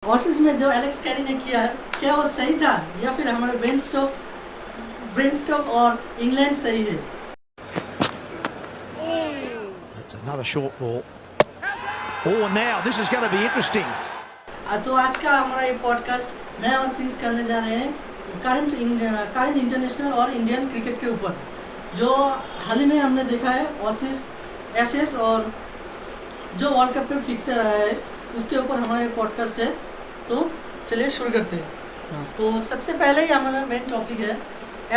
Oasis में जो Alex Carey ने किया है, क्या वो सही था या फिर हमारे ब्रेन स्टोक और इंग्लैंड सही है? That's another short ball. Oh, now this is going to be interesting. तो आज का हमारा ये पॉडकास्ट मैं और प्रिंस करने जा रहे हैं करंट इंटरनेशनल और इंडियन क्रिकेट के ऊपर, जो हाल ही में हमने देखा है ऑसिस, एशेस और जो वर्ल्ड कप के फिक्सर आया है, उसके ऊपर हमारा ये पॉडकास्ट है। तो चलिए शुरू करते हैं। तो सबसे पहले ही हमारा मेन टॉपिक है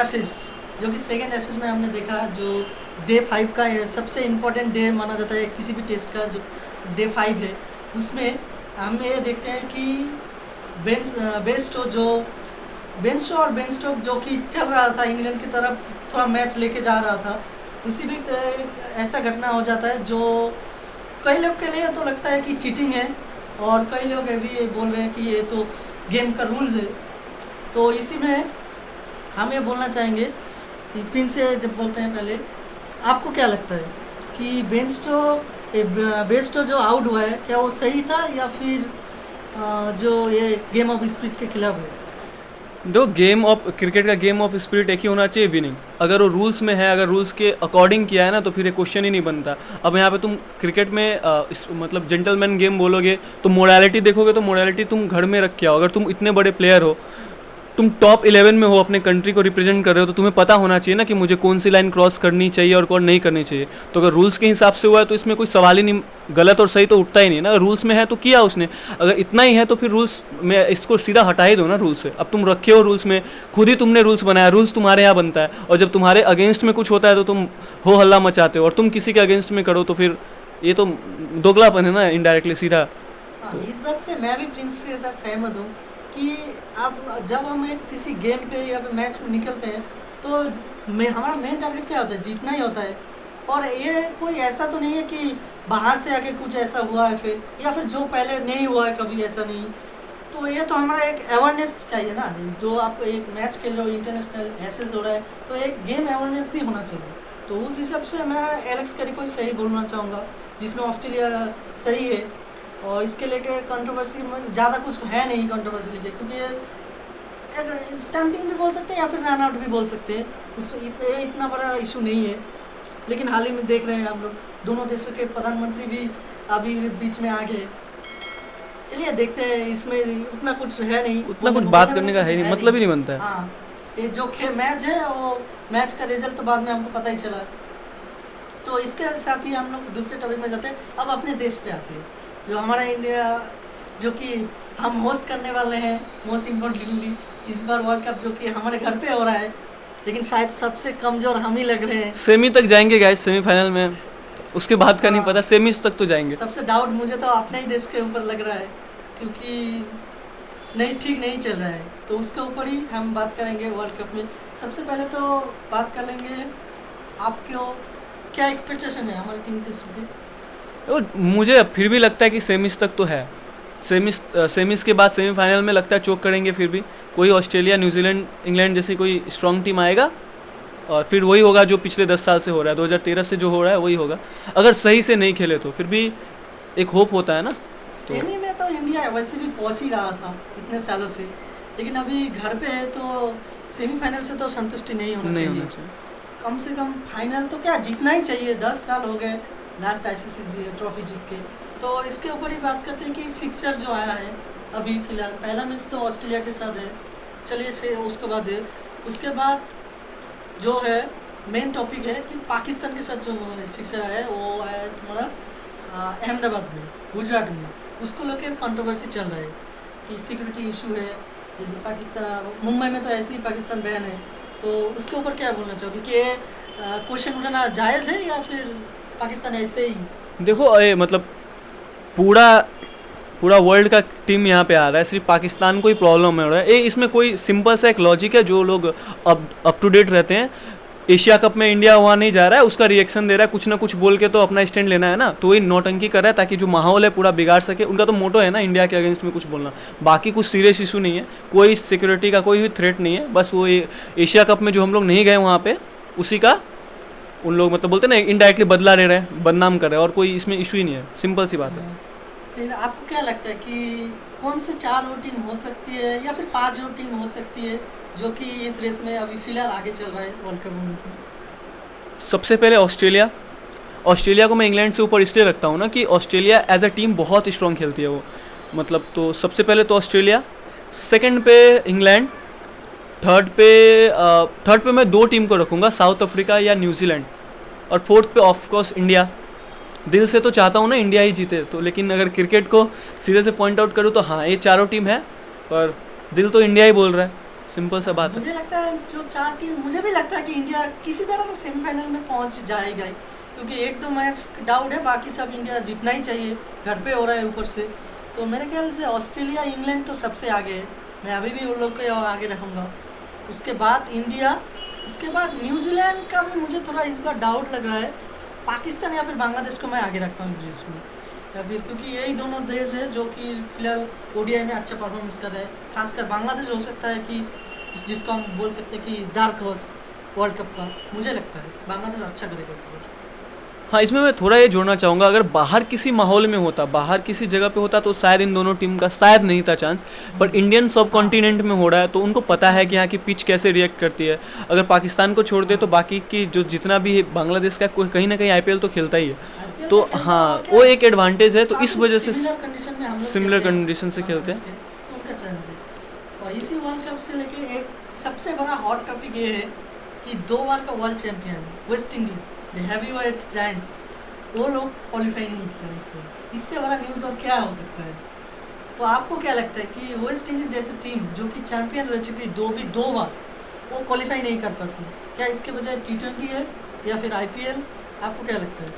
एशेस, जो कि सेकेंड एशेस में हमने देखा, जो डे 5 का सबसे इम्पोर्टेंट डे माना जाता है किसी भी टेस्ट का, जो डे 5 है। उसमें हम ये देखते हैं कि बेन स्टोक जो कि चल रहा था इंग्लैंड की तरफ, थोड़ा मैच लेके जा रहा था, उसी भी ऐसा घटना हो जाता है जो कई लोग के लिए तो लगता है कि चीटिंग है, और कई लोग अभी ये बोल रहे हैं कि ये तो गेम का रूल है। तो इसी में हम ये बोलना चाहेंगे कि प्रिंस से जब बोलते हैं, पहले आपको क्या लगता है कि बेस्टो जो आउट हुआ है, क्या वो सही था या फिर जो ये गेम ऑफ स्पिरिट के खिलाफ है? दो क्रिकेट का गेम ऑफ स्पिरिट एक ही होना चाहिए, विनिंग। अगर वो रूल्स में है, अगर रूल्स के अकॉर्डिंग किया है ना, तो फिर एक क्वेश्चन ही नहीं बनता। अब यहाँ पे तुम क्रिकेट में मतलब जेंटलमैन गेम बोलोगे तो मोरालिटी देखोगे, तो मोरालिटी तुम घर में रख के आओ। अगर तुम इतने बड़े प्लेयर हो, तुम टॉप 11 में हो, अपने कंट्री को रिप्रेजेंट कर रहे हो, तो तुम्हें पता होना चाहिए ना कि मुझे कौन सी लाइन क्रॉस करनी चाहिए और कौन नहीं करनी चाहिए। तो अगर रूल्स के हिसाब से हुआ है तो इसमें कोई सवाल ही नहीं, गलत और सही तो उठता ही नहीं ना। अगर रूल्स में है तो किया उसने, अगर इतना ही है तो फिर रूल्स में इसको सीधा हटा ही दो ना रूल्स से। अब तुम रखे हो रूल्स में, खुद ही तुमने रूल्स बनाया, रूल्स तुम्हारे यहाँ बनता है, और जब तुम्हारे अगेंस्ट में कुछ होता है तो तुम हो हल्ला मचाते हो, और तुम किसी के अगेंस्ट में करो तो फिर ये तो दोगलापन है ना, इनडायरेक्टली सीधा। इस बात से मैं भी प्रिंस के साथ सहमत हूँ कि अब जब हम एक किसी गेम पे या फिर मैच में निकलते हैं तो हमारा मेन टारगेट क्या होता है? जीतना ही होता है। और ये कोई ऐसा तो नहीं है कि बाहर से आके कुछ ऐसा हुआ है फिर, या फिर जो पहले नहीं हुआ है कभी, ऐसा नहीं। तो ये तो हमारा एक अवेयरनेस चाहिए ना, जो आप एक मैच खेल रहे हो, इंटरनेशनल एसेस हो रहा है, तो एक गेम अवेयरनेस भी होना चाहिए। तो उस हिसाब से मैं एलेक्स कैरी को सही बोलना चाहूँगा, जिसमें ऑस्ट्रेलिया सही है। और इसके लेके कंट्रोवर्सी में ज़्यादा कुछ है नहीं कंट्रोवर्सी लेके, क्योंकि ये स्टैंपिंग भी बोल सकते हैं या फिर रन आउट भी बोल सकते हैं, उसमें इतना बड़ा इशू नहीं है। लेकिन हाल ही में देख रहे हैं हम लोग, दोनों देशों के प्रधानमंत्री भी अभी बीच में आ गए। चलिए देखते हैं, इसमें उतना कुछ है नहीं, उतना कुछ बात करने का है नहीं, मतलब ही नहीं बनता है। हाँ, ये जो मैच है वो मैच का रिजल्ट तो बाद में हमको पता ही चला। तो इसके साथ ही हम लोग दूसरे टॉपिक में जाते हैं। अब अपने देश पे आते हैं, जो हमारा इंडिया, जो कि हम होस्ट करने वाले हैं मोस्ट इम्पोर्टेंटली इस बार वर्ल्ड कप, जो कि हमारे घर पे हो रहा है, लेकिन शायद सबसे कमज़ोर हम ही लग रहे हैं। सेमी तक जाएंगे गाइस, सेमीफाइनल में, उसके बाद का नहीं पता, सेमीज तक तो जाएंगे। सबसे डाउट मुझे तो अपने ही देश के ऊपर लग रहा है, क्योंकि ठीक नहीं चल रहा है। तो उसके ऊपर ही हम बात करेंगे वर्ल्ड कप में। सबसे पहले तो बात कर लेंगे, आपको क्या एक्सपेक्टेशन है हमारी टीम के? मुझे फिर भी लगता है कि सेमीज तक तो है। सेमीज के बाद सेमीफाइनल में लगता है चोक करेंगे। फिर भी कोई ऑस्ट्रेलिया, न्यूजीलैंड, इंग्लैंड जैसी कोई स्ट्रॉन्ग टीम आएगा, और फिर वही होगा जो पिछले 10 साल से हो रहा है, 2013 से जो हो रहा है वही होगा। अगर सही से नहीं खेले तो फिर भी एक होप होता है ना। सेमी में तो इंडिया वैसे भी पहुंच ही रहा था इतने सालों से, लेकिन अभी घर पे है तो सेमीफाइनल से तो संतुष्टि नहीं होना चाहिए। कम से कम फाइनल तो क्या जीतना ही चाहिए। 10 साल हो गए लास्ट आईसीसी ट्रॉफी जीत के। तो इसके ऊपर ही बात करते हैं कि फिक्सर जो आया है अभी फिलहाल, पहला मैच तो ऑस्ट्रेलिया के साथ है, चलिए से उसके बाद है। उसके बाद जो है मेन टॉपिक है कि पाकिस्तान के साथ जो फिक्सर आया है, वो आया है तुम्हारा अहमदाबाद में, गुजरात में। उसको लेकर कंट्रोवर्सी चल रहा है कि सिक्योरिटी इशू है, जैसे पाकिस्तान, मुंबई में तो ऐसे ही पाकिस्तान बैन है। तो उसके ऊपर क्या बोलना चाहोगे कि क्वेश्चन उठाना जायज़ है या फिर पाकिस्तान ऐसे ही? देखो मतलब पूरा वर्ल्ड का टीम यहाँ पे आ रहा है, सिर्फ पाकिस्तान को ही प्रॉब्लम हो रहा है। इसमें कोई सिंपल सा एक लॉजिक है, जो लोग अप टू डेट रहते हैं। एशिया कप में इंडिया वहाँ नहीं जा रहा है, उसका रिएक्शन दे रहा है, कुछ ना कुछ बोल के तो अपना स्टैंड लेना है ना। तो वही नौटंकी कर रहा है ताकि जो माहौल है पूरा बिगाड़ सके। उनका तो मोटो है ना इंडिया के अगेंस्ट में कुछ बोलना। बाकी कुछ सीरियस इशू नहीं है, कोई सिक्योरिटी का कोई भी थ्रेट नहीं है। बस वो एशिया कप में जो हम लोग नहीं गए वहाँ पे, उसी का उन लोग मतलब बोलते हैं ना, इनडायरेक्टली बदला ले रहे हैं, बदनाम कर रहे हैं, और कोई इसमें इशू ही नहीं है। सिंपल सी बात है। फिर आपको क्या लगता है कि कौन से 4 और टीम हो सकती है या फिर 5 और टीम हो सकती है जो कि इस रेस में अभी फिलहाल आगे चल रहा है वर्ल्ड कप में? सबसे पहले ऑस्ट्रेलिया। ऑस्ट्रेलिया को मैं इंग्लैंड से ऊपर इसलिए रखता हूँ ना कि ऑस्ट्रेलिया एज अ टीम बहुत स्ट्रॉन्ग खेलती है वो, मतलब तो सबसे पहले तो ऑस्ट्रेलिया, सेकंड पे इंग्लैंड, थर्ड पे मैं 2 टीम को रखूँगा, साउथ अफ्रीका या न्यूजीलैंड, और फोर्थ पे ऑफ कोर्स इंडिया। दिल से तो चाहता हूँ ना इंडिया ही जीते, तो लेकिन अगर क्रिकेट को सीधे से पॉइंट आउट करूँ तो हाँ ये चारों टीम है, पर दिल तो इंडिया ही बोल रहा है, सिंपल सा बात है। मुझे लगता है जो 4 टीम, मुझे भी लगता है कि इंडिया किसी तरह तो सेमीफाइनल में पहुंच जाएगा ही, क्योंकि 1-2 मैच डाउट है, बाकी सब इंडिया जीतना ही चाहिए, घर पे हो रहा है ऊपर से। तो मेरे ख्याल से ऑस्ट्रेलिया इंग्लैंड तो सबसे आगे है, मैं अभी भी उन लोग को आगे रखूँगा। उसके बाद इंडिया, उसके बाद न्यूजीलैंड का भी मुझे थोड़ा इस बार डाउट लग रहा है। पाकिस्तान या फिर बांग्लादेश को मैं आगे रखता हूँ इस रेस में, या फिर क्योंकि यही दोनों देश है जो कि फिलहाल ओडीआई में अच्छा परफॉर्मेंस कर रहे हैं। खासकर बांग्लादेश हो सकता है कि जिसको हम बोल सकते हैं कि डार्क हॉर्स वर्ल्ड कप का, मुझे लगता है बांग्लादेश अच्छा करेगा इस बार। हाँ, इसमें मैं थोड़ा ये जोड़ना चाहूँगा, अगर बाहर किसी माहौल में होता, बाहर किसी जगह पे होता तो शायद इन दोनों टीम का शायद नहीं था चांस, पर इंडियन सब कॉन्टिनेंट में हो रहा है तो उनको पता है कि यहाँ की पिच कैसे रिएक्ट करती है। अगर पाकिस्तान को छोड़ दे तो बाकी की जो जितना भी बांग्लादेश का कहीं ना कहीं आईपीएल तो खेलता ही है, IPL तो में खेलता हाँ और क्या वो एक एडवांटेज है, तो इस वजह से सिमिलर कंडीशन में हम लोग सिमिलर खेलते हैं, कंडीशन से खेलते हैं। तो उनका चांस है। और इसी वर्ल्ड कप से लेके एक सबसे बड़ा हॉट टॉपिक ये है कि 2 बार का world champion West Indies, the heavyweight giant, वो लोग क्वालिफाई नहीं किया इससे बड़ा न्यूज़ और क्या हो सकता है? तो आपको क्या लगता है कि वेस्ट इंडीज जैसी टीम जो कि चैंपियन रह चुकी 2 बार, वो क्वालिफाई नहीं कर पाती, क्या इसके बजाय T20 है या फिर IPL? आपको क्या लगता है?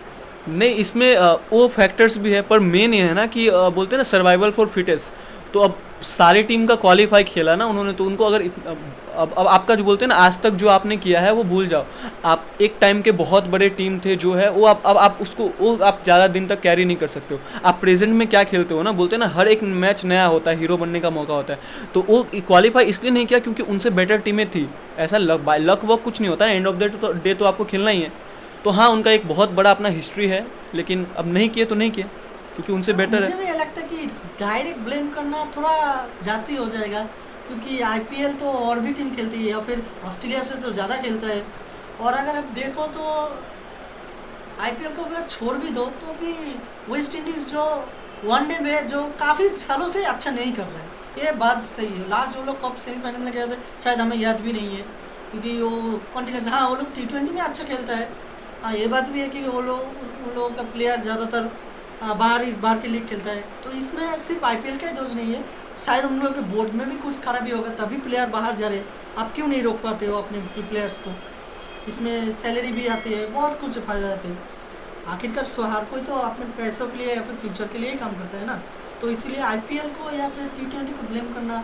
नहीं, इसमें वो फैक्टर्स भी है, पर मेन ये है ना कि बोलते हैं ना सर्वाइवल फॉर फिटेस्ट, तो अब सारी टीम का क्वालिफाई खेला ना उन्होंने, तो उनको अगर अब आपका जो बोलते हैं ना आज तक जो आपने किया है वो भूल जाओ। आप एक टाइम के बहुत बड़े टीम थे जो है वो आप उसको वो आप ज़्यादा दिन तक कैरी नहीं कर सकते हो। आप प्रेजेंट में क्या खेलते हो ना, बोलते हैं ना हर एक मैच नया होता है, हीरो बनने का मौका होता है, तो वो क्वालिफाई इसलिए नहीं किया क्योंकि उनसे बेटर टीमें थी। ऐसा लक वक कुछ नहीं होता है, एंड ऑफ द डे तो आपको खेलना ही है। तो हाँ, उनका एक बहुत बड़ा अपना हिस्ट्री है, लेकिन अब नहीं किए तो नहीं किए क्योंकि उनसे बेटर है। मुझे भी ये लगता है कि डायरेक्ट ब्लेम करना थोड़ा जाती हो जाएगा, क्योंकि IPL तो और भी टीम खेलती है, या फिर ऑस्ट्रेलिया से तो ज़्यादा खेलता है। और अगर आप देखो तो IPL को अगर छोड़ भी दो तो भी वेस्ट इंडीज़ जो वनडे में जो काफ़ी सालों से अच्छा नहीं कर रहा है, ये बात सही है। लास्ट वो लोग कप सेमीफाइनल में गए थे, शायद हमें याद भी नहीं है, क्योंकि वो कंटिन्यूस, हाँ वो लोग T20 में अच्छा खेलता है। हाँ ये बात भी है कि वो लोग उन लोगों का प्लेयर ज़्यादातर बाहर के लीग खेलता है, तो इसमें सिर्फ IPL का ही दोष नहीं है, शायद उन लोगों के बोर्ड में भी कुछ खराबी होगा तभी प्लेयर बाहर जा रहे हैं। आप क्यों नहीं रोक पाते हो अपने प्लेयर्स को? इसमें सैलरी भी आती है, बहुत कुछ फ़ायदा आते हैं। आखिरकार हर कोई तो अपने पैसों के लिए या फिर फ्यूचर के लिए ही काम करता है ना, तो इसीलिए IPL को या फिर T20 को ब्लेम करना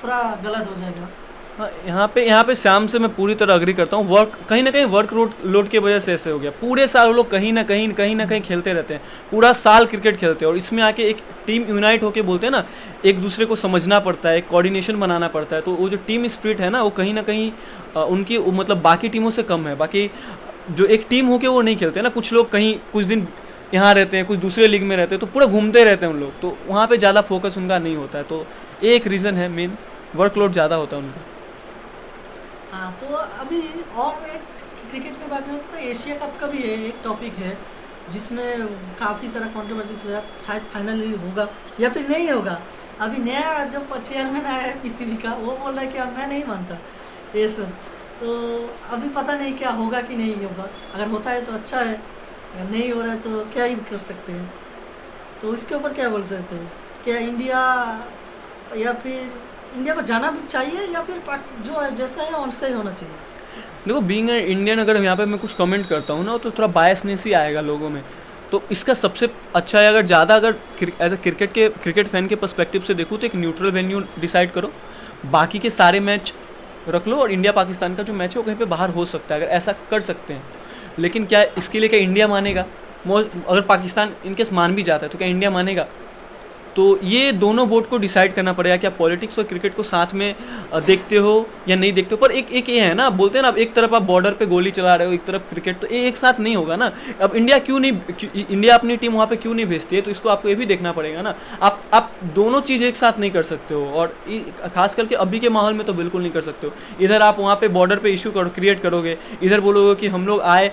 थोड़ा गलत हो जाएगा। हाँ, यहाँ पे श्याम से मैं पूरी तरह अग्री करता हूँ। कहीं ना कहीं वर्क लोड की वजह से ऐसे हो गया। पूरे साल वो लोग कहीं ना कहीं खेलते रहते हैं, पूरा साल क्रिकेट खेलते हैं, और इसमें आके एक टीम यूनाइट होके बोलते हैं ना, एक दूसरे को समझना पड़ता है, एक कोऑर्डिनेशन बनाना पड़ता है, तो वो जो टीम स्पिरिट है ना वो कहीं ना कहीं उनकी मतलब बाकी टीमों से कम है। बाकी जो एक टीम होके वो नहीं खेलते ना, कुछ लोग कहीं कुछ दिन यहाँ रहते हैं, कुछ दूसरे लीग में रहते हैं, तो पूरा घूमते रहते हैं उन लोग, तो वहाँ पर ज़्यादा फोकस उनका नहीं होता है। तो एक रीज़न है मेन, वर्कलोड ज़्यादा होता है उनका। हाँ, तो अभी और एक क्रिकेट में बात करें तो एशिया कप का भी है एक टॉपिक है, जिसमें काफ़ी सारा कंट्रोवर्सी, शायद फाइनली होगा या फिर नहीं होगा। अभी नया जो चेयरमैन आया है PCB का, वो बोल रहा है कि अब मैं नहीं मानता ये सब, तो अभी पता नहीं क्या होगा कि नहीं होगा। अगर होता है तो अच्छा है, अगर नहीं हो रहा है तो क्या ही कर सकते हैं। तो इसके ऊपर क्या बोल सकते हो? क्या इंडिया या फिर इंडिया को जाना भी चाहिए या फिर जो है जैसा है वैसा ही होना चाहिए? देखो, बीइंग इंडियन अगर यहाँ पे मैं कुछ कमेंट करता हूँ ना तो थोड़ा बायसनेस ही आएगा लोगों में। तो इसका सबसे अच्छा है, अगर ज़्यादा अगर एज अ क्रिकेट फैन के पर्सपेक्टिव से देखूँ तो एक न्यूट्रल वेन्यू डिसाइड करो, बाकी के सारे मैच रख लो, और इंडिया पाकिस्तान का जो मैच है वो कहीं पे बाहर हो सकता है, अगर ऐसा कर सकते हैं। लेकिन क्या इसके लिए क्या इंडिया मानेगा? अगर पाकिस्तान इनकेस मान भी जाता है तो क्या इंडिया मानेगा? तो ये दोनों बोर्ड को डिसाइड करना पड़ेगा कि आप पॉलिटिक्स और क्रिकेट को साथ में देखते हो या नहीं देखते हो। पर एक ये है ना, बोलते हैं ना, अब एक तरफ आप बॉर्डर पे गोली चला रहे हो, एक तरफ क्रिकेट, तो ये एक साथ नहीं होगा ना। अब इंडिया अपनी टीम वहाँ पे क्यों नहीं भेजती है, तो इसको आपको ये भी देखना पड़ेगा ना। आप दोनों चीज़ एक साथ नहीं कर सकते हो, और खास करके अभी के माहौल में तो बिल्कुल नहीं कर सकते हो। इधर आप वहाँ पे बॉर्डर पे इशू क्रिएट करोगे, इधर बोलोगे कि हम लोग आए,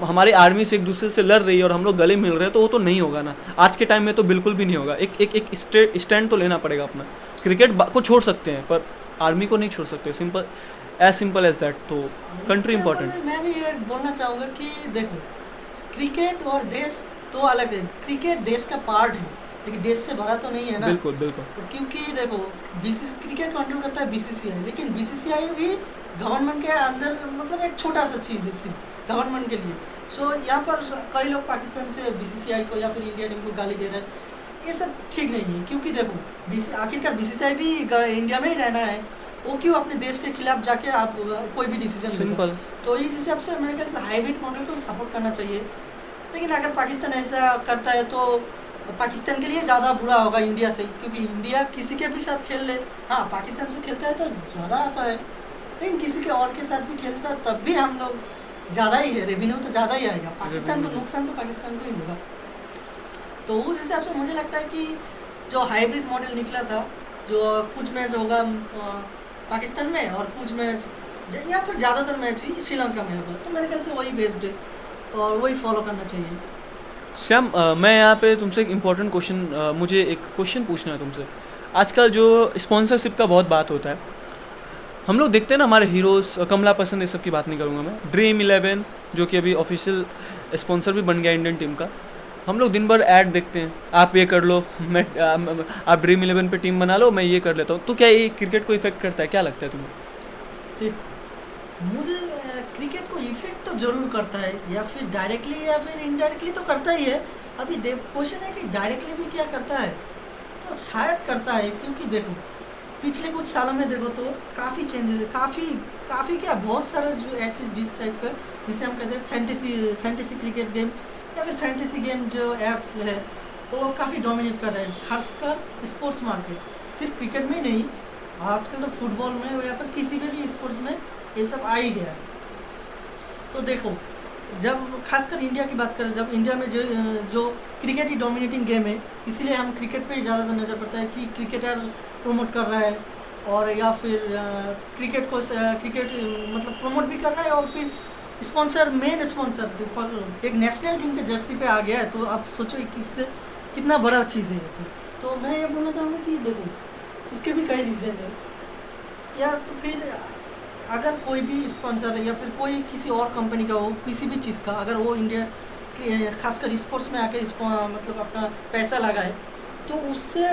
हमारे आर्मी से एक दूसरे से लड़ रही है और हम लोग गले मिल रहे हैं, तो वो तो नहीं होगा ना। आज के टाइम में तो बिल्कुल भी नहीं होगा। एक स्टैंड तो लेना पड़ेगा अपना। क्रिकेट को छोड़ सकते हैं पर आर्मी को नहीं छोड़ सकते, सिंपल एज दैट। तो कंट्री इसके इंपॉर्टेंट। ऊपर मैं भी ये बोलना चाहूँगा कि देखो, क्रिकेट और देश तो अलग है। क्रिकेट देश का पार्ट है, लेकिन देश से भरा तो नहीं है ना। बिल्कुल बिल्कुल। क्योंकि देखो, क्रिकेट कंट्रोल करता है बीसीसीआई, लेकिन बीसीसीआई भी गवर्नमेंट के अंदर, मतलब एक छोटा सा चीज़ है गवर्नमेंट के लिए। सो यहाँ पर कई लोग पाकिस्तान से बीसीसीआई को या फिर इंडिया टीम को गाली दे रहे हैं, ये सब ठीक नहीं है। क्योंकि देखो, आखिरकार बीसीसीआई भी इंडिया में ही रहना है, वो क्यों अपने देश के खिलाफ जाके आप कोई भी डिसीजन सिंपल। तो इस हिसाब से मेरे ख्याल से हाइब्रिड मॉडल को सपोर्ट करना चाहिए। लेकिन अगर पाकिस्तान ऐसा करता है तो पाकिस्तान के लिए ज़्यादा बुरा होगा इंडिया से, क्योंकि इंडिया किसी के भी साथ खेल ले, हाँ पाकिस्तान से खेलता है तो ज़्यादा आता है, लेकिन किसी के और के साथ भी खेलता है तब भी हम लोग ज़्यादा ही है, रेवेन्यू तो ज़्यादा ही आएगा। पाकिस्तान को नुकसान तो पाकिस्तान को ही होगा। तो उस हिसाब से मुझे लगता है कि जो हाइब्रिड मॉडल निकला था, जो कुछ मैच होगा पाकिस्तान में और कुछ मैच या फिर ज़्यादातर मैच ही श्रीलंका में होगा, तो मेरे ख्याल से वही बेस्ड है और वही फॉलो करना चाहिए। श्याम, मैं यहाँ पे तुमसे एक इम्पॉर्टेंट क्वेश्चन, मुझे एक क्वेश्चन पूछना है तुमसे। आजकल जो स्पॉन्सरशिप का बहुत बात होता है, हम लोग देखते हैं ना हमारे हीरोज़, कमला पसंद, ये सब की बात नहीं करूँगा मैं, ड्रीम 11 जो कि अभी ऑफिशियल स्पॉन्सर भी बन गया इंडियन टीम का। हम लोग दिन भर ऐड देखते हैं, आप ये कर लो, मैं आप ड्रीम 11 पे टीम बना लो, मैं ये कर लेता हूँ। तो क्या ये क्रिकेट को इफेक्ट करता है, क्या लगता है तुम्हें? देखो, मुझे क्रिकेट को इफेक्ट तो जरूर करता है, या फिर डायरेक्टली या फिर इनडायरेक्टली तो करता ही है। अभी क्वेश्चन है कि डायरेक्टली भी क्या करता है, तो शायद करता है। क्योंकि देखो, पिछले कुछ सालों में देखो तो काफ़ी चेंजेस, काफ़ी क्या, बहुत सारा जो ऐसे जिस टाइप का, जिसे हम कहते हैं फैंटेसी क्रिकेट गेम या फिर फैंटेसी गेम जो ऐप्स है, वो काफ़ी डोमिनेट कर रहे हैं, खासकर स्पोर्ट्स मार्केट। सिर्फ क्रिकेट में ही नहीं, आजकल तो फुटबॉल में या फिर किसी भी स्पोर्ट्स में ये सब आ ही गया है। तो देखो, जब खासकर इंडिया की बात करें, जब इंडिया में जो क्रिकेट ही डोमिनेटिंग गेम है, इसीलिए हम क्रिकेट पे ही ज़्यादातर नज़र पड़ता है कि क्रिकेटर प्रमोट कर रहा है, और या फिर क्रिकेट मतलब प्रमोट भी कर रहा है, और फिर मेन स्पॉन्सर एक नेशनल टीम के जर्सी पे आ गया है। तो आप सोचो किससे कितना बड़ा चीज़ है। तो मैं ये बोलना चाहूँगा कि देखो, इसके भी कई रीज़न है। या तो फिर अगर कोई भी स्पॉन्सर है या फिर कोई किसी और कंपनी का हो, किसी भी चीज़ का, अगर वो इंडिया खासकर स्पोर्ट्स में आकर मतलब अपना पैसा लगाए, तो उससे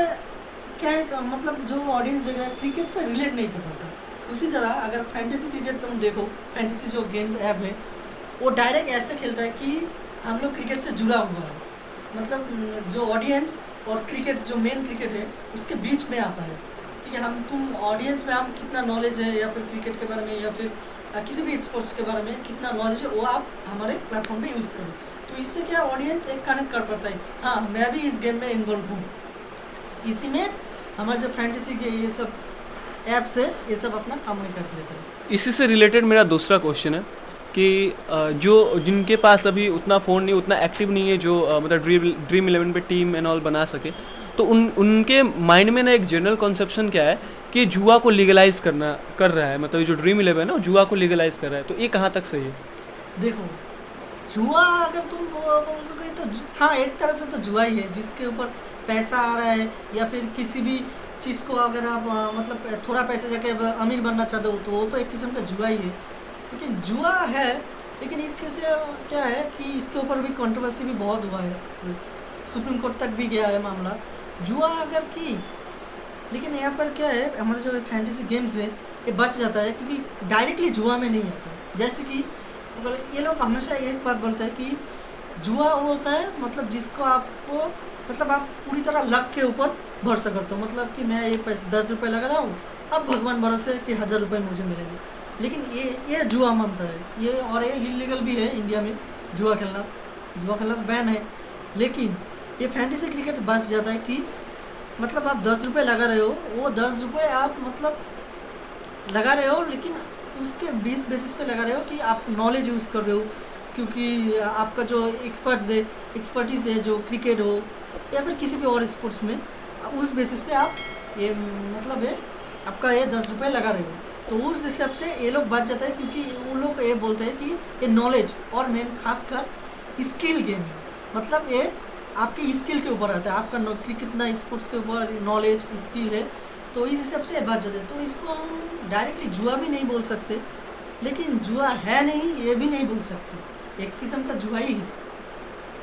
क्या है, मतलब जो ऑडियंस देख रहा है क्रिकेट से रिलेट नहीं कर पाता। उसी तरह अगर फैंटेसी क्रिकेट तुम देखो, फैंटेसी जो गेम ऐप है, वो डायरेक्ट ऐसे खेलता है कि हम लोग क्रिकेट से जुड़ा हुआ है, मतलब जो ऑडियंस और क्रिकेट, जो मेन क्रिकेट है, उसके बीच में आता है कि तुम ऑडियंस में हम कितना नॉलेज है, या फिर क्रिकेट के बारे में या फिर किसी भी स्पोर्ट्स के बारे में कितना नॉलेज है, वो आप हमारे प्लेटफॉर्म पे यूज़ करो। तो इससे क्या ऑडियंस एक कनेक्ट कर पाता है, हाँ मैं भी इस गेम में इन्वॉल्व हूँ। इसी में हमारे जो फैंटेसी के ये सब ऐप्स है, ये सब अपना काम में कर लेते हैं। इसी से रिलेटेड मेरा दूसरा क्वेश्चन है कि जो जिनके पास अभी उतना फ़ोन नहीं, उतना एक्टिव नहीं है, जो मतलब ड्रीम 11 पे टीम एंड ऑल बना सके, तो उनके माइंड में ना एक जनरल कॉन्सेप्शन क्या है कि जुआ को लीगलाइज कर रहा है, मतलब जो ड्रीम 11 है ना, जुआ को लीगलाइज कर रहा है। तो ये कहाँ तक सही है? देखो, जुआ अगर तुम बोल सके तो हाँ, एक तरह से तो जुआ ही है, जिसके ऊपर पैसा आ रहा है, या फिर किसी भी चीज़ को अगर आप मतलब थोड़ा पैसे जाके अमीर बनना चाहते हो, तो वो तो एक किस्म का जुआ ही है। लेकिन जुआ है, लेकिन एक कैसे क्या है कि इसके ऊपर भी कंट्रोवर्सी भी बहुत हुआ है, सुप्रीम कोर्ट तक भी गया है मामला जुआ अगर की। लेकिन यहाँ पर क्या है, हमारे जो फैंटेसी गेम्स है, ये बच जाता है, क्योंकि डायरेक्टली जुआ में नहीं आता। जैसे कि मतलब ये लोग हमेशा एक बात बोलते हैं कि जुआ वो होता है, मतलब जिसको आपको, मतलब आप पूरी तरह लक के ऊपर भरोसा करते हो, मतलब कि मैं ये पैसे 10 रुपये लगा रहा हूँ, अब भगवान भरोसे कि 1000 रुपये मुझे मिलेंगे। लेकिन ये जुआ मानता है ये, और ये इलीगल भी है इंडिया में जुआ खेलना बैन है। लेकिन ये फैंटेसी क्रिकेट बच जाता है कि मतलब आप 10 रुपये लगा रहे हो, वो 10 रुपये आप मतलब लगा रहे हो, लेकिन उसके 20 बेसिस पे लगा रहे हो कि आप नॉलेज यूज़ कर रहे हो, क्योंकि आपका जो एक्सपर्टीज़ है जो क्रिकेट हो या फिर किसी भी और स्पोर्ट्स में, उस बेसिस पे आप ये मतलब है आपका ये 10 रुपये लगा रहे हो। तो उस हिसाब से ये लोग बच जाता है, क्योंकि वो लोग ये बोलते हैं कि ये नॉलेज और मेन खासकर स्किल गेम है, मतलब ये आपकी स्किल के ऊपर आता है, आपका कितना स्पोर्ट्स के ऊपर नॉलेज स्किल है, तो इस हिसाब से ये बच जाते हैं। तो इसको हम डायरेक्टली जुआ भी नहीं बोल सकते, लेकिन जुआ है नहीं ये भी नहीं बोल सकते, एक किस्म का जुआ ही है।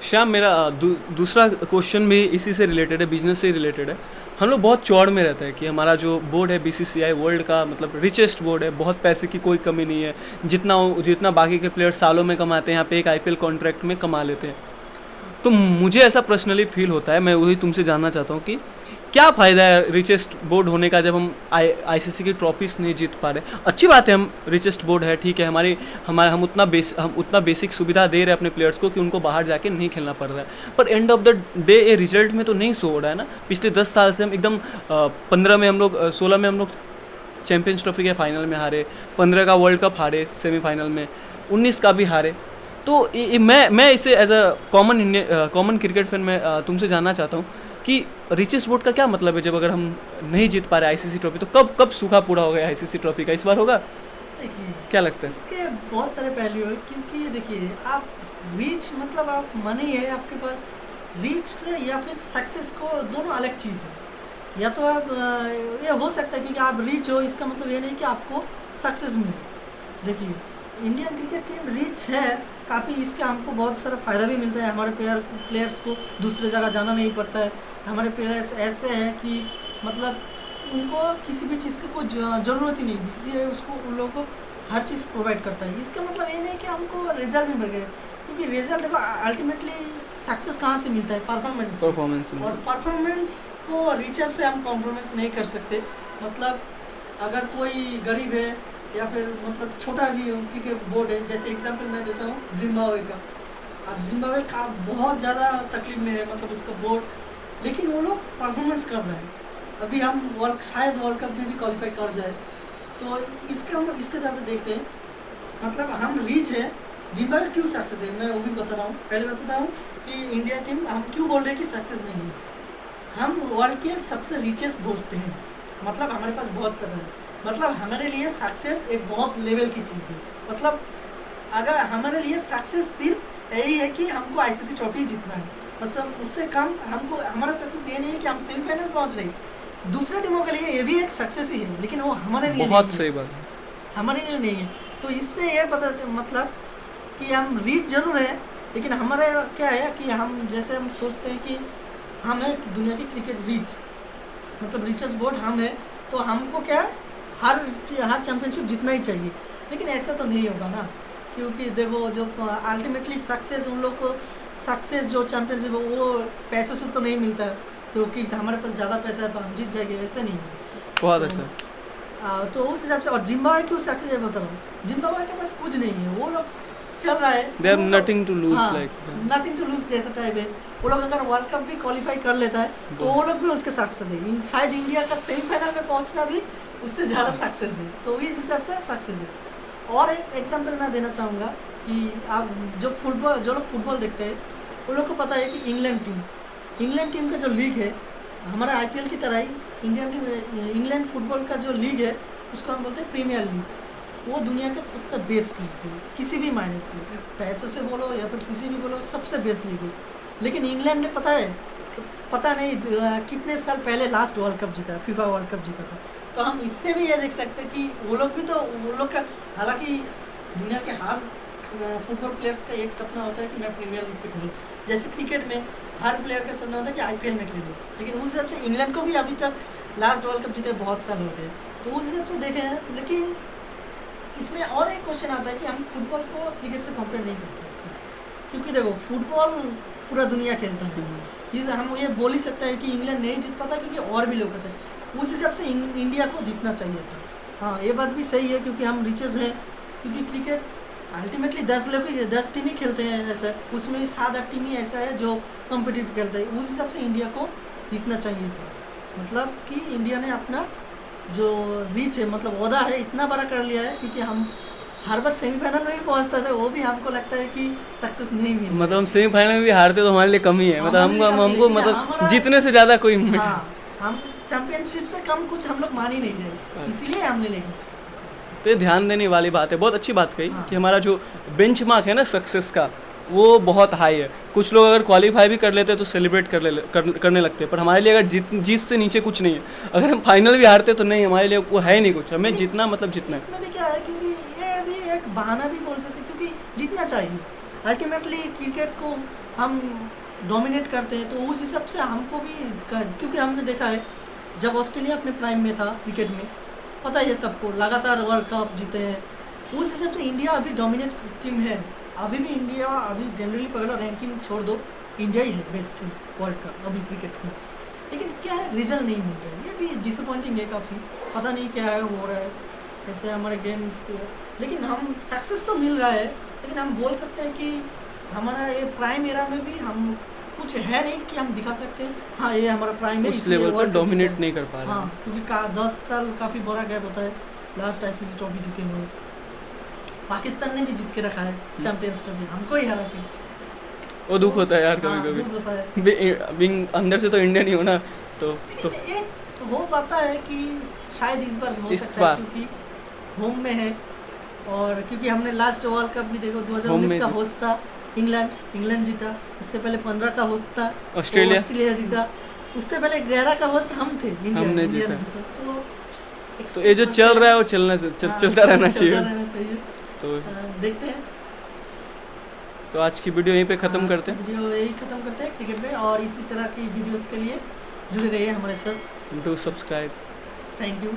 श्याम, मेरा दूसरा क्वेश्चन भी इसी से रिलेटेड है, बिजनेस से रिलेटेड है। हम लोग बहुत चौड़ में रहते हैं कि हमारा जो बोर्ड है BCCI वर्ल्ड का मतलब रिचेस्ट बोर्ड है, बहुत पैसे की कोई कमी नहीं है, जितना बाकी के प्लेयर सालों में कमाते हैं यहाँ पे एक IPL कॉन्ट्रैक्ट में कमा लेते हैं। तो मुझे ऐसा पर्सनली फील होता है, मैं वही तुमसे जानना चाहता हूँ कि क्या फ़ायदा है रिचेस्ट बोर्ड होने का जब हम ICC की ट्रॉफीज नहीं जीत पा रहे। अच्छी बात है हम रिचेस्ट बोर्ड है, ठीक है, हम उतना बेसिक सुविधा दे रहे हैं अपने प्लेयर्स को कि उनको बाहर जाके नहीं खेलना पड़ रहा है, पर एंड ऑफ द डे ये रिजल्ट में तो नहीं शो हो रहा है ना। पिछले 10 साल से हम एकदम 15 में हम लोग 16 में हम लोग चैम्पियंस ट्रॉफी के फाइनल में हारे, 15 का वर्ल्ड कप हारे सेमीफाइनल में, 19 का भी हारे। तो मैं इसे as a common cricket fan में तुमसे जानना चाहता हूँ कि रिचेस्ट बोर्ड का क्या मतलब है जब अगर हम नहीं जीत पा रहे ICC ट्रॉफी, तो कब सूखा पूरा हो गया ICC ट्रॉफी का, इस बार होगा? देखिए क्या लगता है? इसके बहुत सारे पहलू है, क्योंकि देखिए आप रीच मतलब आप मनी है आपके पास, रीच या फिर सक्सेस को दोनों अलग चीज़ है। या तो आप ये हो सकता है क्योंकि आप रीच हो, इसका मतलब ये नहीं कि आपको सक्सेस मिले। देखिए इंडियन क्रिकेट टीम रीच है काफ़ी, इसके हमको बहुत सारा फ़ायदा भी मिलता है, हमारे प्लेयर्स को दूसरे जगह जाना नहीं पड़ता है, हमारे प्लेयर्स ऐसे हैं कि मतलब उनको किसी भी चीज़ की कोई ज़रूरत ही नहीं, BCCI उसको उन लोगों को हर चीज़ प्रोवाइड करता है। इसका मतलब ये नहीं कि हमको रिजल्ट में मिल गए, क्योंकि रिजल्ट देखो अल्टीमेटली सक्सेस कहाँ से मिलता है, परफॉर्मेंस में। और परफॉर्मेंस को रीचर्स से हम कॉम्प्रोमाइज़ नहीं कर सकते। मतलब अगर कोई गरीब है या फिर मतलब छोटा क्रिकेट बोर्ड है, जैसे एग्जांपल मैं देता हूँ जिम्बाब्वे का। अब जिम्बाब्वे का बहुत ज़्यादा तकलीफ में है मतलब उसका बोर्ड, लेकिन वो लोग परफॉर्मेंस कर रहे हैं। अभी हम शायद वर्ल्ड कप में भी क्वालिफाई कर जाए, तो इसके तरफ देखते हैं। मतलब हम रीच है, जिम्बाब्वे क्यों सक्सेस है मैं वो भी बता रहा हूँ। पहले बताता हूँ कि इंडिया टीम हम क्यों बोल रहे हैं कि सक्सेस नहीं है। हम वर्ल्ड के सबसे रिचेस्ट बोर्ड पे हैं, मतलब हमारे पास बहुत पैसा है, मतलब हमारे लिए सक्सेस एक बहुत लेवल की चीज़ है। मतलब अगर हमारे लिए सक्सेस सिर्फ यही है कि हमको ICC ट्रॉफी जीतना है, मतलब उससे कम हमको हमारा सक्सेस ये नहीं है कि हम सेमीफाइनल पहुंच रहे। दूसरे टीमों के लिए ये भी एक सक्सेस ही है, लेकिन वो हमारे लिए बहुत सही बात है, हमारे लिए नहीं है। तो इससे ये पता मतलब कि हम रीच जरूर है, लेकिन हमारे क्या है कि हम जैसे हम सोचते हैं कि हम है दुनिया की क्रिकेट रीच, मतलब रिचेस्ट बोर्ड हम है, तो हमको क्या है हर चैंपियनशिप जीतना ही चाहिए। लेकिन ऐसा तो नहीं होगा ना, क्योंकि देखो जो अल्टीमेटली सक्सेस उन लोग को सक्सेस जो चैंपियनशिप है वो पैसों से तो नहीं मिलता है, तो कि हमारे पास ज़्यादा पैसा है तो हम जीत जाएंगे, ऐसे नहीं है। बहुत अच्छा। तो उस हिसाब से। और जिम्बाब्वे क्यों सक्सेस है बता रहा हूँ, जिम्बाब्वे के पास कुछ नहीं है, वो लोग चल रहा है, they have nothing to lose, like nothing to lose जैसा टाइप है। वो लोग अगर वर्ल्ड कप भी क्वालिफाई कर लेता है तो वो लोग भी उसके सक्सेस है। शायद इंडिया का सेमीफाइनल में पहुंचना भी उससे ज़्यादा सक्सेस है, तो इस हिसाब से सक्सेस है। और एक एग्जांपल मैं देना चाहूँगा कि आप जो लोग फुटबॉल देखते हैं वो लोग को पता है कि इंग्लैंड टीम का जो लीग है हमारा IPL की तरह ही इंग्लैंड फुटबॉल का जो लीग है उसको हम बोलते हैं प्रीमियर लीग। वो दुनिया का सबसे बेस्ट लीग है, किसी भी मायने से, पैसों से बोलो या फिर किसी भी बोलो, सबसे बेस्ट लीग है। लेकिन इंग्लैंड ने पता नहीं कितने साल पहले लास्ट वर्ल्ड कप जीता, FIFA वर्ल्ड कप जीता था। तो हम इससे भी ये देख सकते हैं कि वो लोग का, हालांकि दुनिया के हर फुटबॉल प्लेयर्स का एक सपना होता है कि मैं प्रीमियर लीग पे खेलूँ। जैसे क्रिकेट में हर प्लेयर का सपना होता है कि IPL में खेलूँ, लेकिन उस हिसाब से इंग्लैंड को भी अभी तक लास्ट वर्ल्ड कप जीते बहुत साल हो गए, तो उस हिसाब से देखे हैं। लेकिन इसमें और एक क्वेश्चन आता है कि हम फुटबॉल को क्रिकेट से कंपेयर नहीं करते, क्योंकि देखो फुटबॉल पूरा दुनिया खेलता है। हम ये बोल ही सकते हैं कि इंग्लैंड नहीं जीत पाता क्योंकि और भी लोग होते हैं, उस हिसाब से इंडिया को जीतना चाहिए था। हाँ, ये बात भी सही है क्योंकि हम रिचेस हैं, क्योंकि क्रिकेट अल्टीमेटली 10 टीम ही खेलते हैं, ऐसा उसमें 7-8 टीम ही ऐसा है जो कॉम्पिटिटिव खेलते हैं, उस हिसाब से इंडिया को जीतना चाहिए था। मतलब कि इंडिया ने अपना जो रीच है, मतलब ओहदा है, इतना बड़ा कर लिया है, क्योंकि हम हर बार सेमीफाइनल में भी पहुंचता था, वो भी हमको लगता है कि सक्सेस नहीं मिली। मतलब हम सेमीफाइनल में भी हारते तो हमारे लिए कम ही है, मतलब हमको मतलब जीतने से ज़्यादा कोई हाँ, हम चैंपियनशिप से कम कुछ हम लोग मान ही नहीं रहे, इसीलिए हमने नहीं। तो ये ध्यान देने वाली बात है, बहुत अच्छी बात कही हाँ। कि हमारा जो बेंचमार्क है ना सक्सेस का, वो बहुत हाई है। कुछ लोग अगर क्वालिफाई भी कर लेते हैं तो सेलिब्रेट करने लगते हैं, पर हमारे लिए अगर जीत से नीचे कुछ नहीं है। अगर हम फाइनल भी हारते तो नहीं, हमारे लिए वो है ही नहीं कुछ, हमें जितना मतलब जितना है। इसमें भी क्या है, क्योंकि ये भी एक बहाना भी बोल सकते हैं, क्योंकि जीतना चाहिए। अल्टीमेटली क्रिकेट को हम डोमिनेट करते हैं, तो उस हिसाब से हमको भी, क्योंकि हमने देखा है जब ऑस्ट्रेलिया अपने प्राइम में था क्रिकेट में, पता है सबको, लगातार वर्ल्ड कप जीते हैं, उस हिसाब से इंडिया अभी डोमिनेट टीम है। अभी भी इंडिया, अभी जनरली पकड़ो, रैंकिंग छोड़ दो, इंडिया ही है बेस्ट टीम वर्ल्ड का अभी क्रिकेट में। लेकिन क्या है, रिजल्ट नहीं मिल रहा है, ये भी डिसअपॉइंटिंग है काफ़ी। पता नहीं क्या है, हो रहा है ऐसे हमारे गेम्स के। लेकिन हम सक्सेस तो मिल रहा है, लेकिन हम बोल सकते हैं कि हमारा ये प्राइम एरा में भी हम कुछ है नहीं कि हम दिखा सकते हैं हाँ ये हमारा प्राइम है, उस लेवल पर डोमिनेट नहीं कर पा रहे। हाँ, क्योंकि 10 साल काफ़ी बड़ा गैप होता है लास्ट ICC ट्रॉफी जीते हुए। पाकिस्तान ने भी जीत के रखा है चैंपियंस ट्रॉफी, हमको ही हरा के। वो दुख होता है यार हाँ, कभी दुख होता है। कभी अंदर से तो इंडियन ही हो ना, तो एक हो पाता है कि शायद इस बार हो सकता है, क्योंकि होम में है, और क्योंकि हमने लास्ट वर्ल्ड कप भी देखो 2019 का होस्ट था इंग्लैंड जीता, उससे पहले 15 का होस्ट था ऑस्ट्रेलिया जीता, उससे पहले 11 का होस्ट हम थे, इंडिया ने जीता। तो ये जो चल रहा है वो चलता रहना चाहिए। तो देखते हैं। तो आज की वीडियो यहीं पे ख़त्म करते हैं, वीडियो यही ख़त्म करते हैं क्रिकेट में, और इसी तरह की वीडियोस के लिए जुड़े रहिए हमारे साथ। Do subscribe. Thank you.